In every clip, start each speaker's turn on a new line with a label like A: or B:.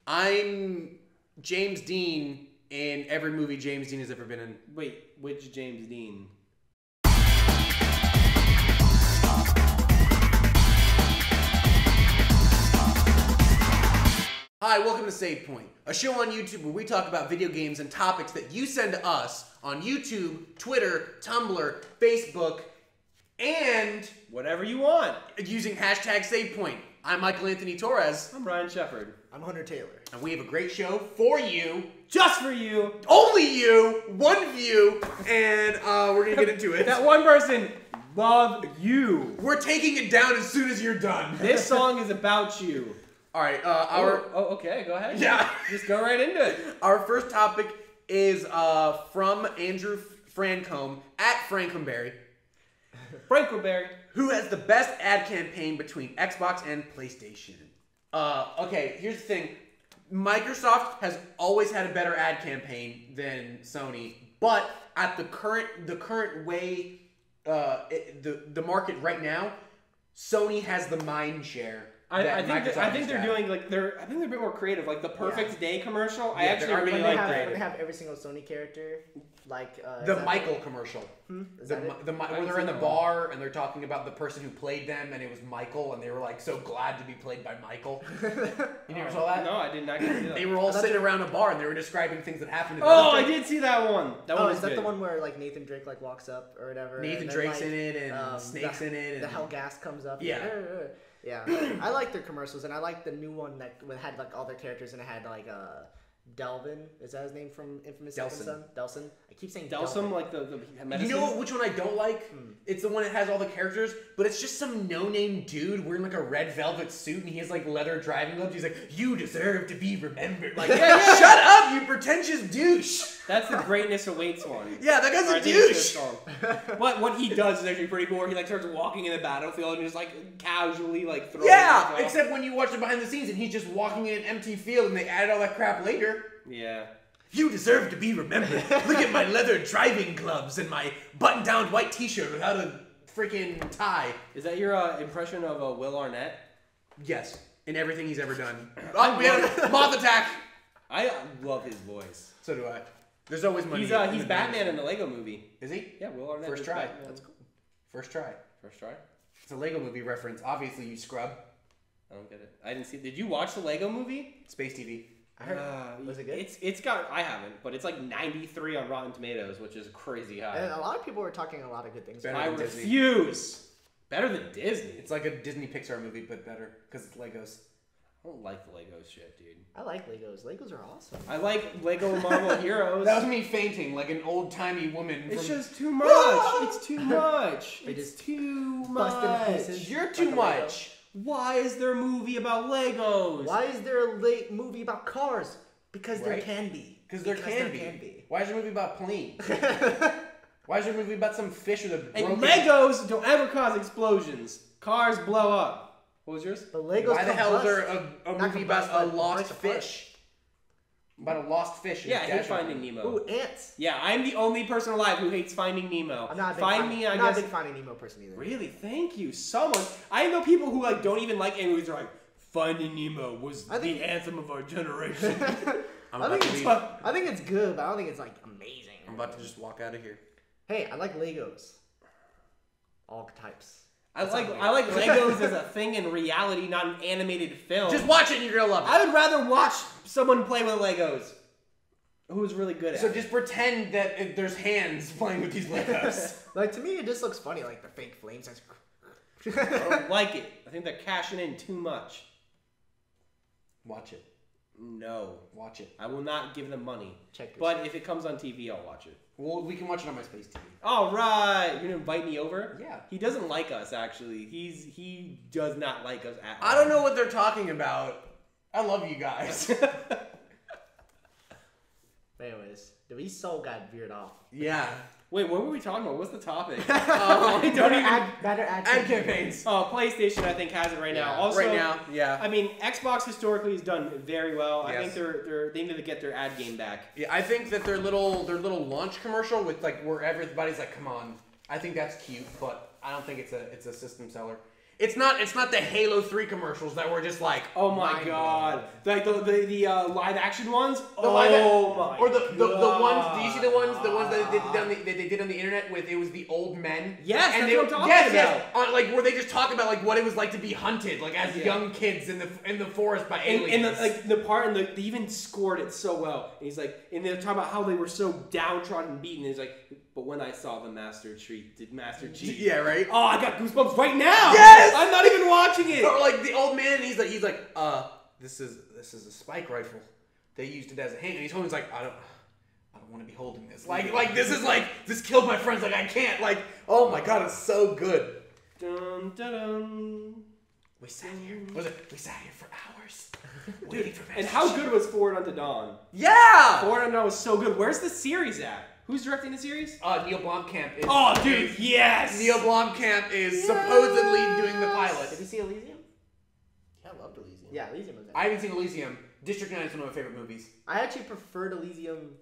A: I'm James Dean in every movie James Dean has ever been in.
B: Wait, which James Dean?
A: Hi, welcome to Save Point, a show on YouTube where we talk about video games and topics that you send to us on YouTube, Twitter, Tumblr, Facebook, and
B: Whatever you want.
A: using hashtag SavePoint. I'm Michael Anthony Torres.
B: I'm Ryan Shepard.
C: I'm Hunter Taylor.
A: And we have a great show for you.
B: Just for you.
A: Only you, one view, and we're going to get into it.
B: That one person, love you.
A: We're taking it down as soon as you're done.
B: This song is about you.
A: All right,
B: Okay, go ahead.
A: Yeah.
B: Just go right into it.
A: Our first topic is from Andrew Francombe, at Francomberry,
B: Frankleberry.
A: who has the best ad campaign between Xbox and PlayStation. Okay, here's the thing. Microsoft has always had a better ad campaign than Sony, but at the current way, the market right now, Sony has the mind share.
B: I think they're doing they're a bit more creative. Like the Perfect Day commercial.
A: Yeah,
B: I actually really
C: When
B: like
C: they have every single Sony character, like
A: the Michael commercial.
C: Is that it?
A: When they're in the bar and they're talking about the person who played them, and it was Michael, and they were like so glad to be played by Michael. You never saw that?
B: No, I did not get to see that.
A: They were all sitting around a bar and they were describing things that happened. To them.
B: Oh, I did see that one. That one was
C: is that
B: good.
C: the one where like Nathan Drake like walks up or whatever?
A: Nathan
C: and then,
A: Drake's
C: like,
A: in it and Snake's in it. And
C: the hell gas comes up.
A: Yeah.
C: Yeah, I like their commercials, and I like the new one that had like all their characters, and it had like Delvin. Is that his name from Infamous Second Son? Delson. I keep saying
B: Delsum,
C: Delvin.
B: like the medicine.
A: You know which one I don't like? It's the one that has all the characters, but it's just some no-name dude wearing like a red velvet suit, and he has like leather driving gloves. He's like, "You deserve to be remembered." Like, shut up, you pretentious douche.
B: That's the Greatness Awaits one.
A: Yeah, that guy's
B: Or I
A: a
B: think it's
A: douche.
B: this song. What he does is actually pretty cool. Where he like starts walking in the battlefield and just like casually like throwing.
A: Yeah,
B: himself.
A: except when you watch it behind the scenes, and he's just walking in an empty field, and they added all that crap later.
B: Yeah.
A: You deserve to be remembered. Look at my leather driving gloves and my button-down white T-shirt without a freaking tie.
B: Is that your impression of Will Arnett?
A: Yes, in everything he's ever done. Oh, we had Moth Attack.
B: I love his voice.
A: So do I. There's always money.
B: He's Batman in the Lego movie.
A: Is he?
B: Yeah, Will Arnett.
A: First
B: is
A: try.
B: Batman.
A: That's cool. First try.
B: First try.
A: It's a Lego movie reference. Obviously, you scrub.
B: I don't get it. I didn't see. Did you watch the Lego movie?
A: Space TV.
C: I heard. Was it good?
B: It's got. I haven't, but it's like 93 on Rotten Tomatoes, which is crazy high.
C: And a lot of people were talking a lot of good things.
A: Better
B: I
A: than Disney.
B: refuse. Better than Disney.
A: It's like a Disney Pixar movie, but better because it's Legos.
B: I don't like the Lego shit, dude.
C: I like Legos. Legos are awesome.
B: I like Lego Marvel Heroes.
A: That was me fainting like an old-timey woman.
B: It's
A: from...
B: just too much. It's too much.
C: They
B: It's
C: just
B: too
C: bust in
B: much.
C: pieces.
A: You're
C: Like
A: too
C: a
A: much.
B: Why is there a movie about Legos?
C: Why is there a late movie about cars? Because there
A: Right?
C: can be.
A: Because there can be. Why is there a movie about planes? Why is there a movie about some fish with a broken...
B: And Legos don't ever cause explosions. Cars blow up. What was yours?
C: But Legos.
A: Why the hell is there a
C: Not
A: movie about
C: combust,
A: a
C: but
A: lost
C: break apart.
A: fish? About a lost fish. in
B: Yeah, I hate
A: Dasher.
B: Finding Nemo.
C: Ooh, ants.
B: Yeah, I'm the only person alive who hates Finding Nemo.
C: I'm not a big
B: Find
C: Finding-
B: me, I
C: I'm not a
B: guess.
C: big Finding Nemo person either.
B: Really? Thank you. Someone. I know people who like don't even like movies. Are like, Finding Nemo was the anthem of our generation.
C: I think it's good, but I don't think it's like amazing.
A: I'm about to just walk out of here.
C: Hey, I like Legos. All types.
B: I like Legos as a thing in reality, not an animated film.
A: Just watch it and you're gonna love it.
B: I would rather watch someone play with Legos who's really good at
A: So
B: it.
A: just pretend that there's hands playing with these Legos.
C: Like to me, it just looks funny, like the fake flames.
B: I don't like it. I think they're cashing in too much.
A: Watch it.
B: No.
A: Watch it.
B: I will not give them money.
C: Check.
B: But if it comes on TV, I'll watch it.
A: Well, we can watch it on my Space TV.
B: All right. You're gonna invite me over?
A: Yeah.
B: He doesn't like us, actually. He does not like us at all.
A: I don't know what they're talking about. I love you guys.
C: Anyways, the Wii Soul got veered off.
A: Yeah.
B: Wait, what were we talking about? What's the topic?
A: I don't even.
C: Better ad
A: Ad campaigns.
B: Oh, PlayStation, I think, has it right now.
C: Yeah.
B: Also,
A: Right now, yeah.
B: I mean, Xbox historically has done very well. I
A: Yes.
B: think they need to get their ad game back.
A: Yeah, I think that their little launch commercial with like where everybody's like, "Come on," I think that's cute, but I don't think it's a system seller. It's not the Halo 3 commercials that were just like,
B: oh my god, like the live action ones.
A: Or the ones. Do you see the ones that they did on the internet with it was the old men?
B: Yes,
A: and
B: that's what I'm talking about.
A: Yes, like where they just talk about like what it was like to be hunted like as young kids in the forest by aliens.
B: And the part and they even scored it so well. And he's like, and they're talking about how they were so downtrodden and beaten. And he's like, but when I saw the Master Chief,
A: yeah, right.
B: Oh, I got goosebumps right now.
A: Yes,
B: I'm not even watching it.
A: Or like the old man, he's like, this is a spike rifle. They used it as a hand, and he's holding. He's like, I don't want to be holding this. Like this is like this killed my friends. Like I can't. Like oh my god, it's so good.
B: Dun, dun, dun.
A: We sat here. We sat here for hours. Waiting for
B: and how good was Forward Unto Dawn?
A: Yeah!
B: Forward Unto Dawn was so good. Where's the series at? Who's directing the series?
A: Neil Blomkamp is.
B: Oh, dude, yes!
A: Neil Blomkamp is supposedly doing the pilot.
C: Did you see Elysium?
D: Yeah, I loved Elysium.
C: Yeah, Elysium was.
A: I haven't seen Elysium. District 9 is one of my favorite movies.
C: I actually preferred Elysium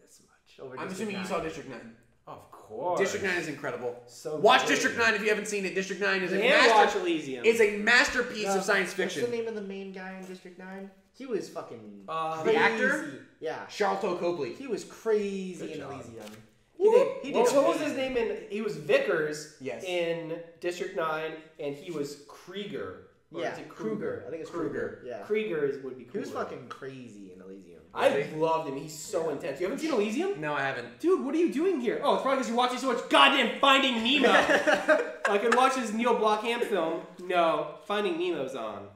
C: this much over.
A: I'm assuming you saw District 9.
B: Of course.
A: District 9 is incredible.
B: So
A: watch
B: good.
A: District 9 if you haven't seen it. District 9 is
B: watch Elysium.
A: It's a masterpiece of science fiction.
C: What's the name of the main guy in District 9? He was fucking
A: the actor?
C: Yeah.
A: Charlton Copley.
C: He was crazy in Elysium.
B: He did. What was his name? He was Vickers in District 9, and he was Krieger.
C: Yeah, Kruger. I think it's Kruger. Yeah.
B: Krieger would be cool.
C: He was fucking crazy in Elysium.
B: I loved him. He's so intense. You haven't seen Elysium?
A: No, I haven't.
B: Dude, what are you doing here? Oh, it's probably because you're watching so much goddamn Finding Nemo. I could watch this Neil Blomkamp film. No, Finding Nemo's on.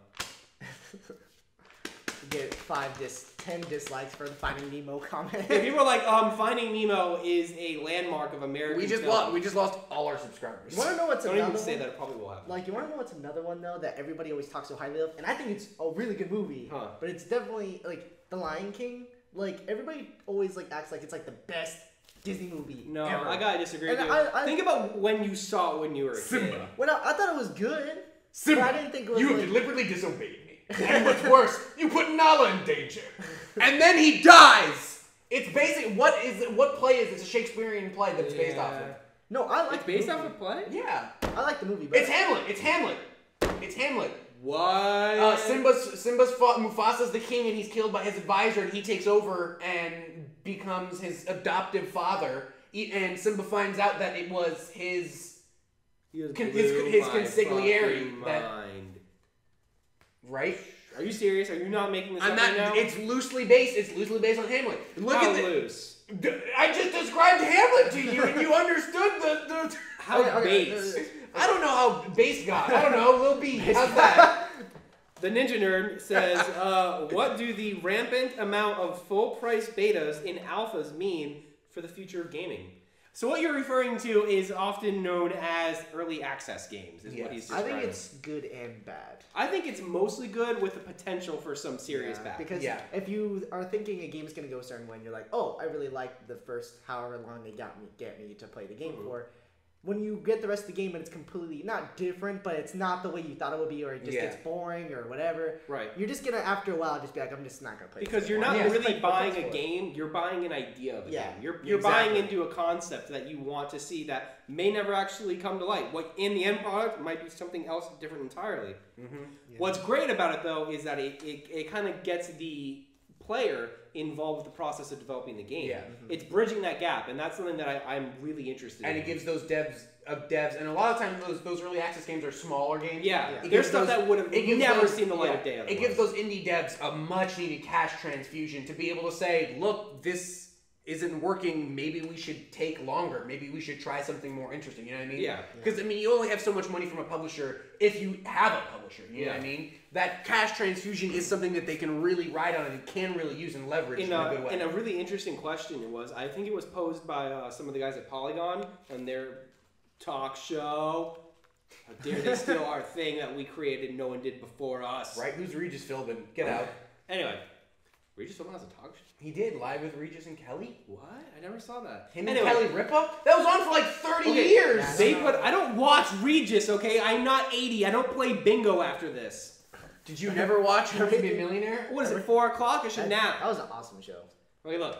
C: Get 10 dislikes for the Finding Nemo comment.
B: Yeah, people are like, Finding Nemo is a landmark of American
A: We just lost all our subscribers.
C: You want to know what's
B: Don't
C: another
B: even say
C: one?
B: that. It probably will happen.
C: Like, you want to know what's another one, though, that everybody always talks so highly of? And I think it's a really good movie.
B: Huh.
C: But it's definitely, like, The Lion King. Like, everybody always, like, acts like it's, like, the best Disney movie
B: No,
C: ever.
B: I gotta disagree with
C: And
B: you.
C: I
B: Think about when you saw it when you were a kid.
C: Well, I thought it was good.
A: Simba,
C: but I didn't think it was,
A: you
C: like...
A: deliberately disobeyed me. And what's worse, you put Nala in danger. And then he dies! It's basic. What play is it? It's a Shakespearean play that it's based off of.
C: No, I like
B: It's based off a play?
A: Yeah.
C: I like the movie, but...
A: It's Hamlet. It's Hamlet. It's Hamlet.
B: What?
A: Mufasa's the king and he's killed by his advisor and he takes over and becomes his adoptive father. And Simba finds out that it was his consigliere that... Right?
B: Are you serious? Are you not making this up right now?
A: It's loosely based. It's loosely based on Hamlet.
B: How loose?
A: I just described Hamlet to you, and you understood the.
B: How base?
A: I don't know how base got. I don't know. Lil B. How's that?
B: The Ninja Nerd says, "What do the rampant amount of full-price betas in alphas mean for the future of gaming?" So what you're referring to is often known as early access games, is what he's
C: I
B: describing.
C: think it's good and bad.
B: I think it's mostly good with the potential for some serious bad.
C: Because if you are thinking a game's going to go a certain way, and you're like, oh, I really like the first however long they get me to play the game for. When you get the rest of the game and it's completely not different, but it's not the way you thought it would be, or it just gets boring or whatever.
B: Right.
C: You're just gonna after a while just be like, I'm just not gonna play.
B: Because you're not really buying a game; you're buying an idea of a game. You're buying into a concept that you want to see that may never actually come to light. What in the end product might be something else different entirely. Mm-hmm. Yeah. What's great about it though is that it kind of gets the player involved with the process of developing the game. Yeah. Mm-hmm. It's bridging that gap, and that's something that I'm really interested in.
A: And it gives those devs, and a lot of times those early access games are smaller games.
B: Yeah. There's stuff that would have never seen the light of day.
A: It gives those indie devs a much needed cash transfusion to be able to say, look, this isn't working, maybe we should take longer. Maybe we should try something more interesting, you know what I mean?
B: Yeah.
A: Because, I mean, you only have so much money from a publisher if you have a publisher, you know what I mean? That cash transfusion is something that they can really ride on and can really use and leverage in a good way.
B: And a really interesting question I think it was posed by some of the guys at Polygon on their talk show. How dare they steal our thing that we created no one did before us.
A: Right? Who's Regis Philbin? Get out.
B: Anyway. Regis Philbin has a talk show?
A: He did, live with Regis and Kelly.
B: What? I never saw that.
A: Him and Kelly Ripa? That was on for like 30 years.
B: I don't watch Regis, okay? I'm not 80. I don't play bingo after this.
A: Did you never watch How to Be a Millionaire?
B: What is it, 4 o'clock? I should nap.
C: That was an awesome show.
B: Okay, look.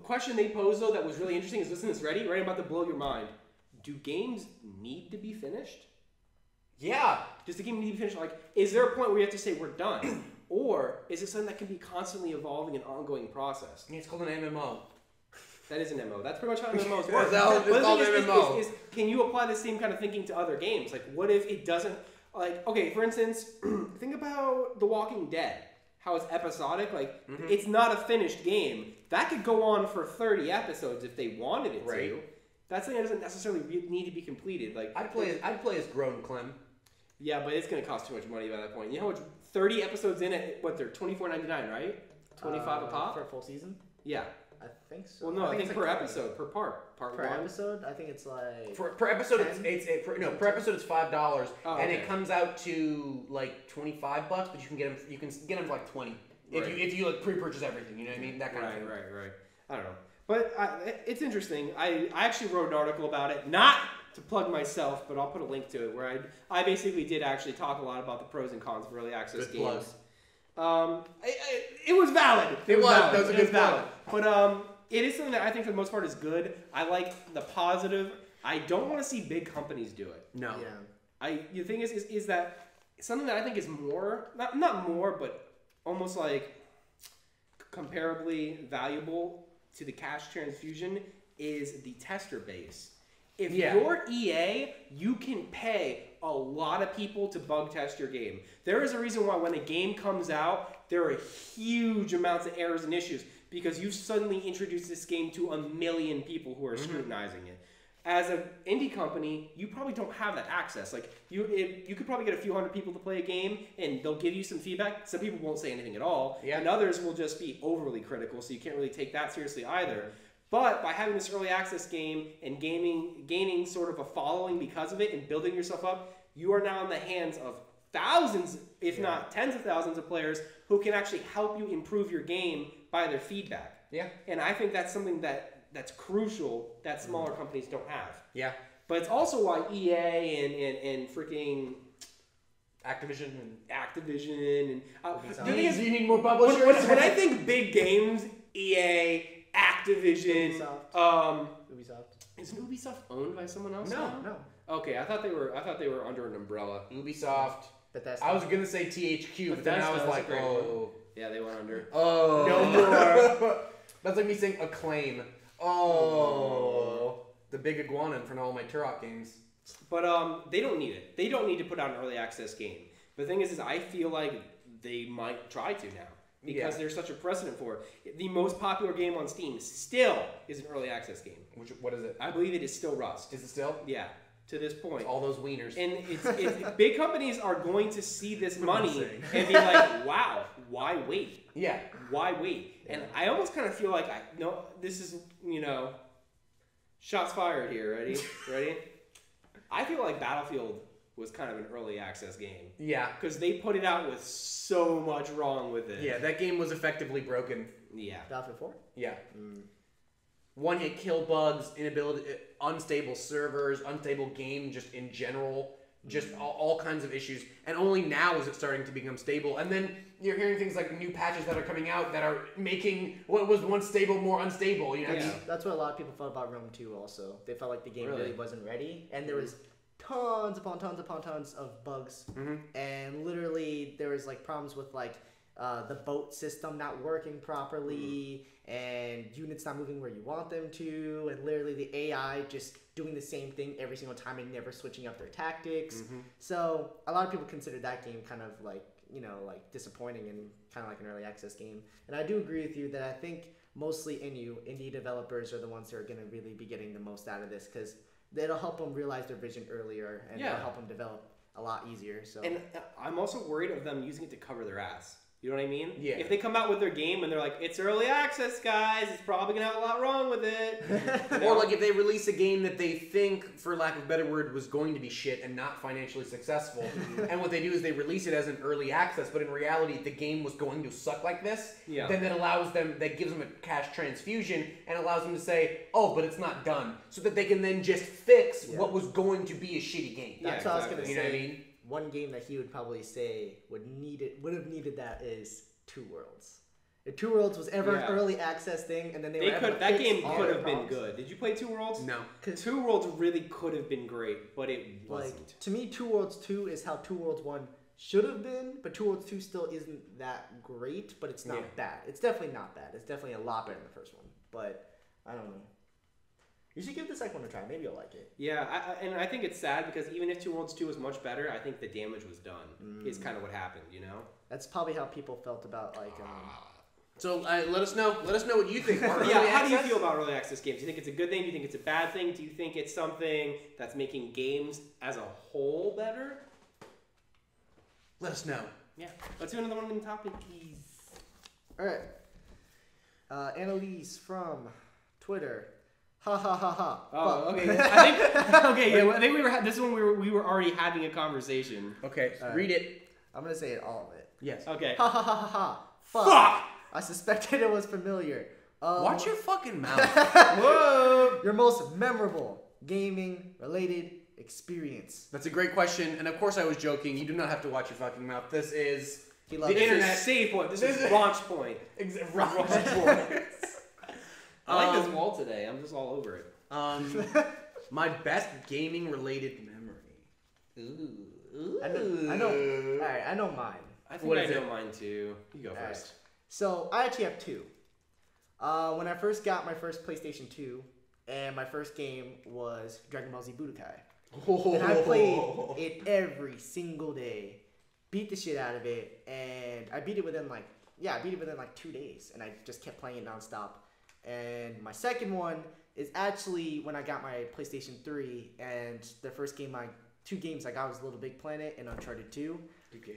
B: Question they posed, though, that was really interesting is, listen to this, ready? Right, I'm about to blow your mind. Do games need to be finished?
A: Yeah.
B: Does the game need to be finished? Like, is there a point where you have to say we're done? Or is it something that can be constantly evolving and ongoing process?
A: It's called an MMO.
B: That is an MMO. That's pretty much how MMOs work.
A: It's called an MMO.
B: Can you apply the same kind of thinking to other games? Like, what if it doesn't... Like, okay, for instance, think about The Walking Dead. How it's episodic. Like, it's not a finished game. That could go on for 30 episodes if they wanted it to. That's something that doesn't necessarily need to be completed. Like,
A: I'd play as Grown Clem.
B: Yeah, but it's going to cost too much money by that point. You know how much? 30 episodes in it, what, they're $24.99, right? $25 a pop?
C: For a full season?
B: Yeah.
C: I think so.
B: Well, no, I think per episode, per part. Per
C: one. Episode? I think it's like...
A: Per episode, per episode it's $5, and it comes out to like $25, but you can get them for like $20 if you like pre-purchase everything. You know what I mean? That kind of thing.
B: Right. I don't know, but it's interesting. I actually wrote an article about it, not to plug myself, but I'll put a link to it where I basically did actually talk a lot about the pros and cons of early access games. It was valid. It was valid. That was a good valid. But it is something that I think for the most part is good. I like the positive. I don't want to see big companies do it.
A: No.
C: Yeah.
B: The thing is that something that I think is more not more, but almost like comparably valuable to the cash transfusion is the tester base. If you're EA, you can pay a lot of people to bug test your game. There is a reason why when a game comes out, there are huge amounts of errors and issues because you've suddenly introduced this game to a million people who are scrutinizing it. As an indie company, you probably don't have that access. Like you could probably get a few hundred people to play a game, and they'll give you some feedback. Some people won't say anything at all, and others will just be overly critical. So you can't really take that seriously either. But by having this early access game and gaining sort of a following because of it and building yourself up, you are now in the hands of thousands, if not tens of thousands of players who can actually help you improve your game by their feedback. Yeah. And I think that's something that's crucial that smaller companies don't have. Yeah. But it's also why EA and freaking
A: Activision
B: and
A: do you need more publishers?
B: When I think big games, EA, Activision,
C: Ubisoft.
B: Isn't Ubisoft owned by someone else?
C: No.
B: Okay, I thought they were under an umbrella.
A: Ubisoft.
C: Bethesda.
A: I was gonna say THQ, but then I was like,
B: yeah, they went under.
A: Oh,
B: no more.
A: That's like me saying Acclaim. Oh, the big iguana in front of all my Turok games.
B: But they don't need it. They don't need to put out an early access game. But the thing is I feel like they might try to now. Because there's such a precedent for it. The most popular game on Steam still is an early access game.
A: What is it?
B: I believe it is still Rust.
A: Is it still?
B: Yeah, to this point.
A: It's all those wieners.
B: And it's big companies are going to see this money and be like, wow, why wait?
A: Yeah.
B: Why wait? And I almost kind of feel like, this is, shots fired here. Ready? I feel like Battlefield was kind of an early access game. Yeah. Because they put it out with so much wrong with it.
A: Yeah, that game was effectively broken.
B: Yeah.
C: Battlefield 4?
A: Yeah. One-hit kill bugs, inability, unstable servers, unstable game just in general, just all kinds of issues. And only now is it starting to become stable. And then you're hearing things like new patches that are coming out that are making what was once stable more unstable. You know?
C: Yeah. That's what a lot of people felt about Rome 2 also. They felt like the game really wasn't ready. And there was tons upon tons of bugs, and literally there was like problems with like the boat system not working properly, and units not moving where you want them to, and literally the AI just doing the same thing every single time and never switching up their tactics. So a lot of people considered that game kind of like like disappointing and kind of like an early access game. And I do agree with you that I think mostly indie developers are the ones who are going to really be getting the most out of this because it'll help them realize their vision earlier, and it'll help them develop a lot easier. So, and
B: I'm also worried of them using it to cover their ass. You know what I mean?
A: Yeah.
B: If they come out with their game and they're like, it's early access, guys, it's probably going to have a lot wrong with it.
A: Or like if they release a game that they think, for lack of a better word, was going to be shit and not financially successful. And what they do is they release it as an early access, but in reality, the game was going to suck like this. Yeah. Then that gives them a cash transfusion and allows them to say, oh, but it's not done. So that they can then just fix what was going to be a shitty game.
C: That's what I was going to say.
A: You know what I mean?
C: One game that he would probably say would have needed that is Two Worlds. If Two Worlds was ever an early access thing, and then
B: that game could have been good. Did you play Two Worlds?
A: No.
B: Two Worlds really could have been great, but it wasn't.
C: Like, to me, Two Worlds 2 is how Two Worlds 1 should have been, but Two Worlds 2 still isn't that great, but it's not bad. It's definitely not bad. It's definitely a lot better than the first one, but I don't know. You should give the second one a try. Maybe you'll like it.
B: Yeah, and I think it's sad because even if Two Worlds 2 was much better, I think the damage was done. Is kind of what happened, you know?
C: That's probably how people felt about, like...
A: So let us know. Let us know what you think.
B: How do you feel about early access games? Do you think it's a good thing? Do you think it's a bad thing? Do you think it's something that's making games as a whole better?
A: Let us know.
B: Yeah. Let's do another one in the topic, please.
C: All right. Annalise from Twitter. Ha ha ha ha.
B: Oh, okay. I think we were. This one we were already having a conversation.
A: Okay. Read it.
C: I'm gonna say it all of it.
A: Yes.
B: Okay.
C: Ha ha ha ha ha.
B: Fuck.
C: I suspected it was familiar.
A: Watch your fucking mouth.
C: Whoa! Your most memorable gaming-related experience.
A: That's a great question, and of course I was joking. You do not have to watch your fucking mouth. This is
B: the internet save point. This is launch point.
A: Launch point.
B: I like this wall today. I'm just all over it.
A: My best gaming-related memory. Ooh.
C: I know. All right, I know mine.
B: I think I know mine too. You go first.
C: Right. So I actually have two. When I first got my first PlayStation 2, and my first game was Dragon Ball Z Budokai. And I played it every single day, beat the shit out of it, and I beat it within like 2 days, and I just kept playing it nonstop. And my second one is actually when I got my PlayStation 3, and the first game two games I got was Little Big Planet and Uncharted 2.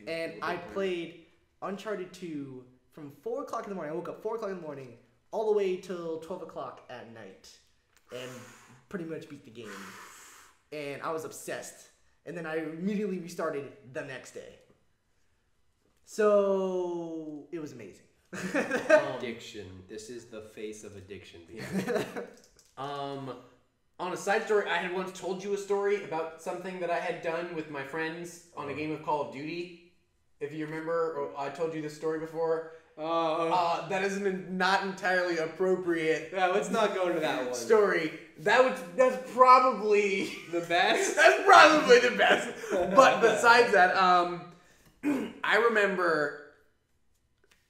C: And I played Uncharted 2 from 4 o'clock in the morning. I woke up 4 o'clock in the morning all the way till 12 o'clock at night and pretty much beat the game. And I was obsessed. And then I immediately restarted the next day. So it was amazing.
B: Addiction. This is the face of addiction.
A: On a side story, I had once told you a story about something that I had done with my friends on a game of Call of Duty. If you remember, I told you this story before. That is not entirely appropriate.
B: Yeah, let's not go into that one.
A: Story. That's probably
B: the best.
A: That's probably the best. But besides that, I remember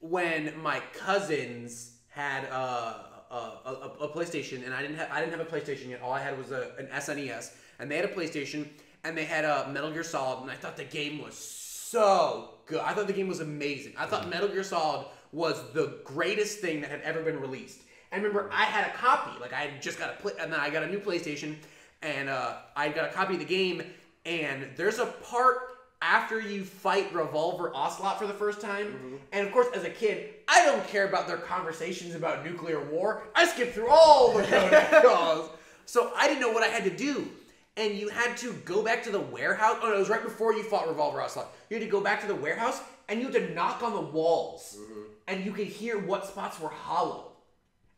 A: when my cousins had a PlayStation, and I didn't have a PlayStation yet. All I had was an SNES, and they had a PlayStation, and they had a Metal Gear Solid, and I thought the game was so good. I thought the game was amazing. I thought Metal Gear Solid was the greatest thing that had ever been released. And remember, I had a copy. Like, I had just got and then I got a new PlayStation, and I got a copy of the game, and there's a part after you fight Revolver Ocelot for the first time, and of course, as a kid, I don't care about their conversations about nuclear war. I skipped through all the protocols. So I didn't know what I had to do. And you had to go back to the warehouse. Oh, no, it was right before you fought Revolver Ocelot. You had to go back to the warehouse, and you had to knock on the walls. And you could hear what spots were hollow.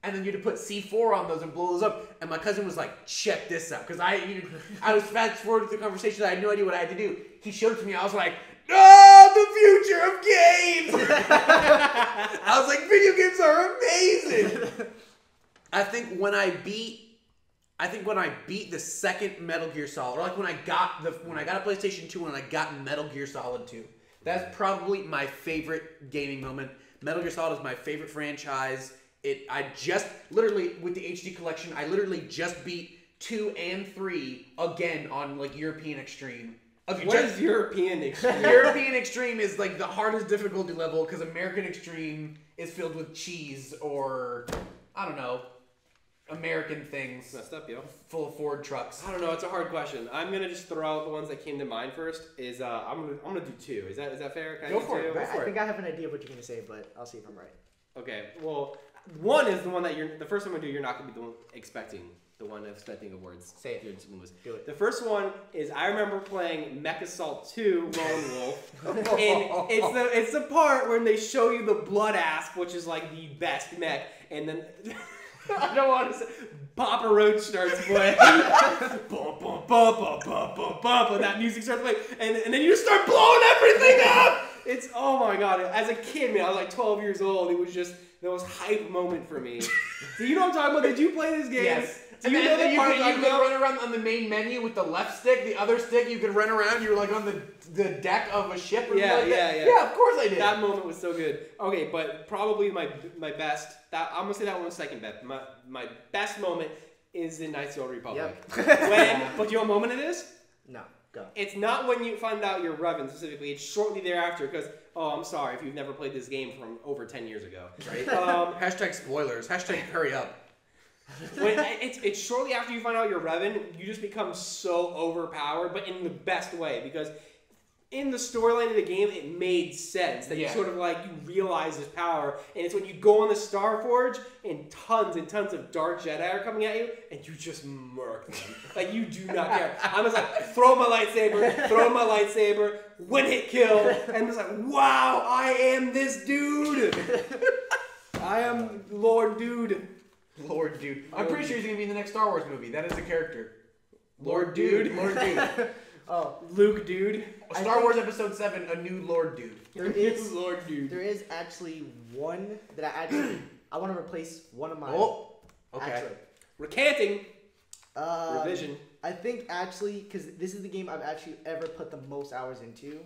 A: And then you had to put C4 on those and blow those up. And my cousin was like, check this out. Because I was fast forwarding through the conversation. I had no idea what I had to do. He showed it to me. I was like, the future of games. I was like, video games are amazing. I think when I beat the second Metal Gear Solid, or like when I got a PlayStation 2 and I got Metal Gear Solid 2, that's probably my favorite gaming moment. Metal Gear Solid is my favorite franchise. I just literally with the HD collection, I literally just beat 2 and 3 again on like European Extreme.
B: Okay, what is European Extreme?
A: European Extreme is like the hardest difficulty level because American Extreme is filled with cheese or I don't know. American things.
B: Messed up, yo.
A: Full of Ford trucks.
B: I don't know. It's a hard question. I'm gonna just throw out the ones that came to mind first. I'm gonna do 2. Is that fair? Can
C: Go for it. I think I have an idea of what you're gonna say, but I'll see if I'm right.
B: Okay. Well, one is the one that the first one I'm gonna do. You're not gonna be the one expecting. The one expecting of words.
C: Say it. Do it.
B: The first one is I remember playing Mech Assault 2 Lone Wolf, and it's the part when they show you the Blood Asp, which is like the best mech, and then. I don't want to say. Papa Roach starts playing. Bum, bum, bum, bum, bum, bum, bum, and that music starts playing. And then you just start blowing everything up. It's oh my god! As a kid, man, I was like 12 years old. It was just the most hype moment for me. Do you know what I'm talking about? Did you play this game?
A: Yes.
B: Do you know the
A: you
B: part
A: could run around on the main menu with the left stick. The other stick, you could run around. You were like on the deck of a ship. Or
B: Yeah.
A: Yeah, of course I did.
B: That moment was so good. Okay, but probably my best. I'm gonna say that one was second best. My best moment is in Knights of the Old Republic.
C: Yep.
B: But do you know what moment it is?
C: No, go.
B: It's not when you find out you're Revan specifically. It's shortly thereafter because, I'm sorry if you've never played this game from over 10 years ago.
A: Right. Hashtag spoilers. Hashtag hurry up.
B: It's shortly after you find out you're Revan, you just become so overpowered, but in the best way because in the storyline of the game, it made sense that you sort of like you realize his power, and it's when you go on the Star Forge and tons of Dark Jedi are coming at you, and you just murk them. Like you do not care. I'm just like throw my lightsaber, one hit kill, and it's like wow, I am this dude. I am Lord Dude.
A: Lord Dude. I'm pretty sure he's gonna be in the next Star Wars movie. That is the character.
B: Lord Dude.
A: Lord Dude.
C: Oh,
B: Luke Dude.
A: Star Wars Episode 7, a new Lord Dude.
C: there is
B: Lord Dude.
C: there is actually one that I want to replace one of my.
A: Oh, okay.
C: Actually,
B: Recanting.
C: uh,
B: Revision.
C: I think actually because this is the game I've actually ever put the most hours into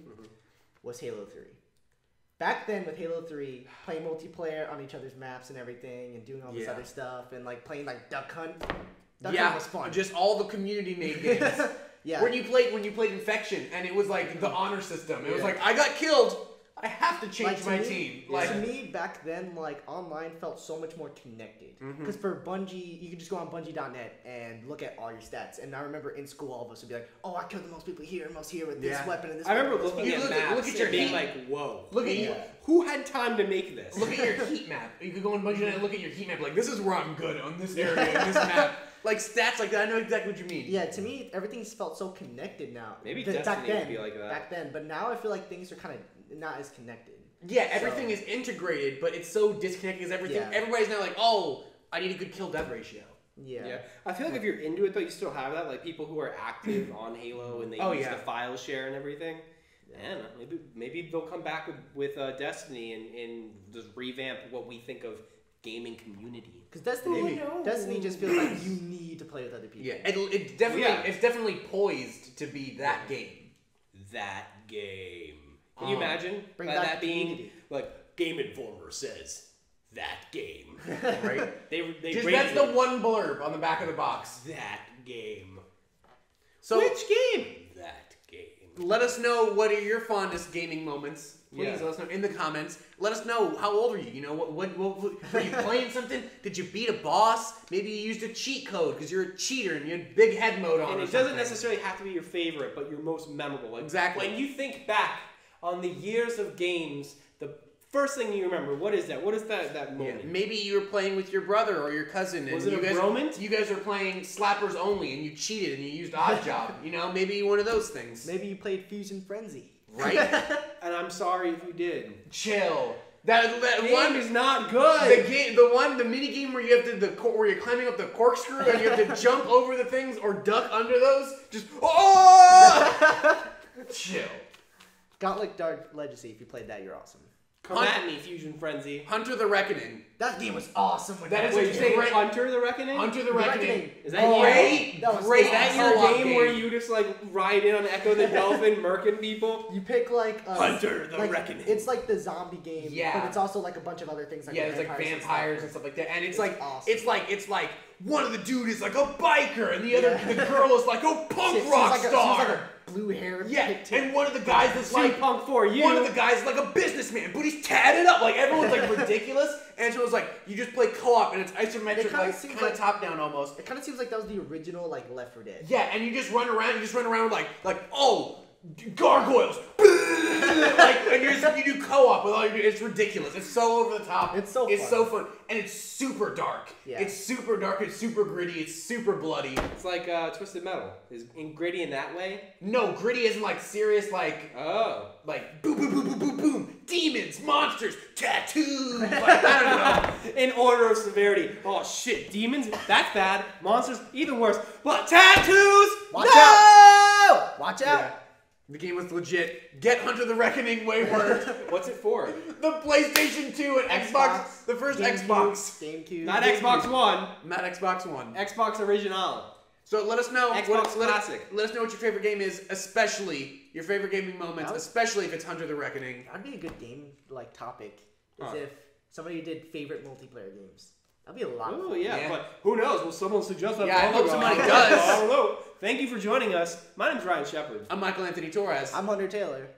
C: was Halo 3. Back then with Halo 3, playing multiplayer on each other's maps and everything, and doing all this other stuff, and like playing like Duck Hunt. Duck Hunt was fun.
A: Just all the community made games.
C: Yeah.
A: When you played Infection, and it was like the honor system. It was like I got killed. I have to change my team.
C: Like to me, back then, like online felt so much more connected. Because for Bungie, you could just go on Bungie.net and look at all your stats. And I remember in school, all of us would be like, "Oh, I killed the most people here with this weapon and this."
B: I remember
C: weapon.
B: looking at maps
A: look at your
B: and being
A: heat.
B: like, "Whoa,
A: Look at you.
B: who had time to make this?"
A: Look at your heat map. You could go on Bungie and look at your heat map. Like this is where I'm good on this area, in this map. Like stats like that. I know exactly what you mean.
C: Yeah, to me, everything's felt so connected now.
B: Maybe
C: back
B: Destiny
C: then,
B: would be like that.
C: Back then, but now I feel like things are kind of not as connected.
A: Yeah, everything is integrated, but it's so disconnected because everything.
C: Yeah.
A: Everybody's now like, oh, I need a good kill death ratio.
C: Yeah.
B: I feel like if you're into it though, you still have that. Like people who are active on Halo and they use the file share and everything. I don't know. Maybe they'll come back with Destiny and just revamp what we think of gaming community.
C: Because Destiny just feels like you need to play with other people.
A: Yeah, it's definitely poised to be that game.
B: That game. Can you imagine
C: Bring
B: that
C: back
B: being
C: community.
B: like Game Informer says that game,
A: Right?
B: they
A: Just
B: rated
A: that's the one blurb on the back of the box.
B: that game.
A: So
B: Which game? That game.
A: let us know what are your fondest gaming moments. Please
B: Yeah.
A: let us know in the comments. Let us know how old are you? You know, what were you playing something? Did you beat a boss? Maybe you used a cheat code because you're a cheater and you had big head mode on.
B: And
A: or
B: it doesn't
A: something.
B: necessarily have to be your favorite, but your most memorable. Like,
A: Exactly.
B: When you think back on the years of games, the first thing you remember, what is that? What is that
A: Yeah,
B: moment?
A: maybe you were playing with your brother or your cousin. And
B: Was it
A: you
B: a
A: guys,
B: bromance?
A: You guys were playing slappers only, and you cheated and you used odd job. You know, maybe one of those things.
C: Maybe you played Fusion Frenzy.
A: Right?
B: And I'm sorry if you did.
A: Chill. That
B: Game
A: one
B: is not good.
A: the mini game where you have to where you're climbing up the corkscrew and you have to jump over the things or duck under those. Just chill.
C: Gauntlet Dark Legacy. If you played that, you're awesome.
B: Come at me, Fusion Frenzy.
A: Hunter the Reckoning.
C: That game was awesome.
A: That is
B: Wait,
A: a
B: you say
A: great-
B: Hunter the Reckoning?
A: Hunter the Reckoning.
C: Reckoning.
B: Is that you?
A: Great,
C: That was
A: great.
B: Is that your
A: co-op
B: game where you just like ride in on Echo the Dolphin, murking people?
C: You pick like
B: Hunter the
C: like,
B: Reckoning.
C: It's like the zombie game,
A: Yeah.
C: but it's also like a bunch of other things. Like
A: Yeah, there's like vampires and stuff like that, and it's like
C: awesome.
A: it's like one of the dude is like a biker, and the other the girl is like a punk
C: She's
A: rock
C: like
A: star.
C: She's like a blue hair.
A: Yeah, and one of the guys is like
B: Punk for you.
A: one of the guys is like a businessman, but he's tatted up. Like everyone's like ridiculous, and so it's like you just play co-op, and it's isometric,
C: It kinda
A: like
C: seems
A: kind of
C: like-
A: top down almost.
C: It kind of seems like that was the original like Left 4 Dead.
A: Yeah, and you just run around. You just run around with like oh gargoyles, like and you do co-op with all you do. It's ridiculous. It's so over the top.
C: It's so
A: fun, and it's super dark.
C: Yeah.
A: It's super dark. It's super gritty. It's super bloody.
B: It's like Twisted Metal. Is gritty in that way?
A: No, gritty isn't like serious like.
B: Oh.
A: Like boom, boom, boom, boom, boom, boom, demons, monsters, tattoos. Like, I don't know.
B: In order of severity. Oh shit, demons? That's bad. Monsters? Even worse. But tattoos?
C: Watch
B: no!
C: out! Watch out!
A: The game was legit. Get Hunter the Reckoning way worse.
B: What's it for?
A: The PlayStation 2 and Xbox. The first Xbox.
C: GameCube.
B: Not Xbox One.
A: Not Xbox One.
B: Xbox Original.
A: So let us know.
B: Xbox Classic.
A: Let us know what your favorite game is, especially your favorite gaming moments, especially if it's Hunter the Reckoning.
C: That'd be a good game topic. If somebody did favorite multiplayer games. That'd be a lot of fun.
B: Yeah, but who knows? Will someone suggest that?
A: Yeah, I hope somebody does.
B: I don't know. Thank you for joining us. My name's Ryan Shepard.
A: I'm Michael Anthony Torres.
C: I'm Hunter Taylor.